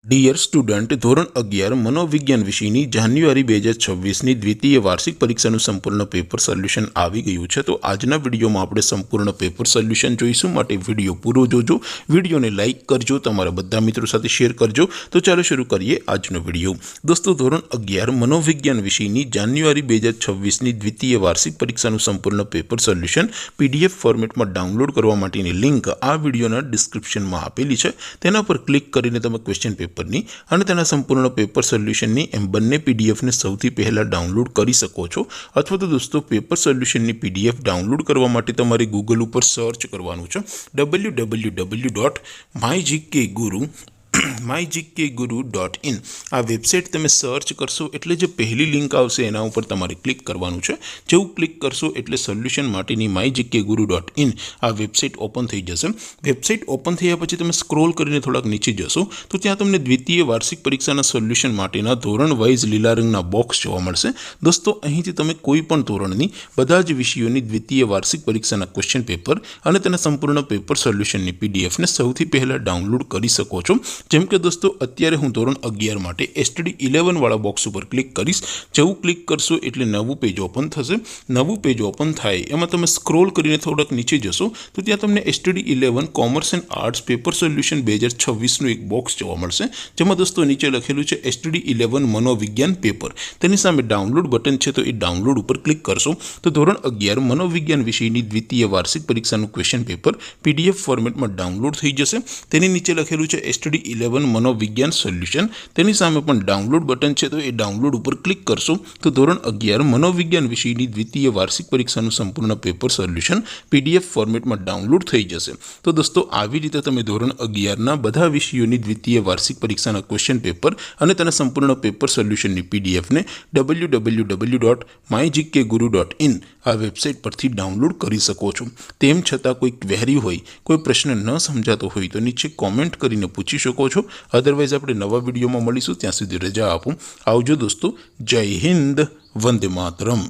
Dear student, ધોરણ 11 મનોવિજ્ઞાન વિષયની જાન્યુઆરી 2026ની દ્વિતીય વાર્ષિક પરીક્ષાનું સંપૂર્ણ પેપર સોલ્યુશન આવી ગયું છે। તો આજના વિડીયોમાં આપણે સંપૂર્ણ પેપર સોલ્યુશન જોઈશું, માટે વિડીયો પૂરો જોજો, વિડીયોને લાઇક કરજો, તમારા બધા મિત્રો સાથે શેર કરજો। તો ચાલો શરૂ કરીએ આજનો વિડીયો। દોસ્તો, ધોરણ 11 મનોવિજ્ઞાન વિષયની જાન્યુઆરી 2026ની દ્વિતીય વાર્ષિક પરીક્ષાનું સંપૂર્ણ પેપર સોલ્યુશન PDF ફોર્મેટમાં ડાઉનલોડ કરવા માટેની લિંક આ વિડીયોના ડિસ્ક્રિપ્શનમાં આપેલી છે। તેના પર ક્લિક કરીને તમે ક્વેશ્ચન પેપરની અને તેના સંપૂર્ણ પેપર સોલ્યુશનની એમ બંને પીડીએફને સૌથી પહેલાં ડાઉનલોડ કરી શકો છો। અથવા તો દોસ્તો, પેપર સોલ્યુશનની PDF ડાઉનલોડ કરવા માટે તમારે ગૂગલ ઉપર સર્ચ કરવાનું છે www.mygkguru.in। આ વેબસાઇટ તમે સર્ચ કરશો એટલે જે પહેલી લિંક આવશે એના ઉપર તમારે ક્લિક કરવાનું છે। જેવું ક્લિક કરશો એટલે સોલ્યુશન માટેની mygkguru.in આ વેબસાઇટ ઓપન થઈ જશે। વેબસાઇટ ઓપન થયા પછી તમે સ્ક્રોલ કરીને થોડાક નીચે જશો તો ત્યાં તમને દ્વિતીય વાર્ષિક પરીક્ષાના સોલ્યુશન માટેના ધોરણ વાઇઝ લીલા રંગના બોક્સ જોવા મળશે। દોસ્તો, અહીંથી તમે કોઈ પણ ધોરણની બધા જ વિષયોની દ્વિતીય વાર્ષિક પરીક્ષાના ક્વેશ્ચન પેપર અને તેના સંપૂર્ણ પેપર સોલ્યુશનની પીડીએફને સૌથી પહેલાં ડાઉનલોડ કરી શકો છો। જેમ કે દોસ્તો, અત્યારે હું ધોરણ 11 માટે STD 11 વાળા બોક્સ ઉપર ક્લિક કરીશ। જેવું ક્લિક કરશો એટલે નવું પેજ ઓપન થશે। નવું પેજ ઓપન થાય એમાં તમે સ્ક્રોલ કરીને થોડાક નીચે જશો તો ત્યાં તમને STD 11 commerce and arts paper solution 2026નું એક બોક્સ જોવા મળશે, જેમાં દોસ્તો નીચે લખેલું છે STD 11 મનોવિજ્ઞાન પેપર। તેની સામે ડાઉનલોડ બટન છે, તો એ ડાઉનલોડ ઉપર ક્લિક કરશો તો ધોરણ 11 મનોવિજ્ઞાન વિષયની દ્વિતીય વાર્ષિક પરીક્ષાનું ક્વેશ્ચન પેપર PDF ફોર્મેટમાં ડાઉનલોડ થઈ જશે। તેની નીચે લખેલું છે STD 11 મનોવિજ્ઞાન સોલ્યુશન, તેની સામે પણ ડાઉનલોડ બટન છે, તો એ ડાઉનલોડ ઉપર ક્લિક કરશો તો ધોરણ 11 મનોવિજ્ઞાન વિષયની દ્વિતીય વાર્ષિક પરીક્ષાનું સંપૂર્ણ પેપર સોલ્યુશન PDF ફોર્મેટમાં ડાઉનલોડ થઈ જશે। તો દોસ્તો, આવી રીતે તમે ધોરણ 11ના બધા વિષયોની દ્વિતીય વાર્ષિક પરીક્ષાના ક્વેશ્ચન પેપર અને તેના સંપૂર્ણ પેપર સોલ્યુશનની PDFને www.mygkguru.in આ વેબસાઇટ પરથી ડાઉનલોડ કરી શકો છો। તેમ છતાં કોઈ ક્વેરી હોય, કોઈ પ્રશ્ન ન સમજાતો હોય તો નીચે કોમેન્ટ કરીને પૂછી શકો છો। અદરવાઇઝ આપણે નવા વિડીયોમાં મળીશું, ત્યાં સુધી રજા આપો। આવજો દોસ્તો, જય હિન્દ, વંદે માતરમ।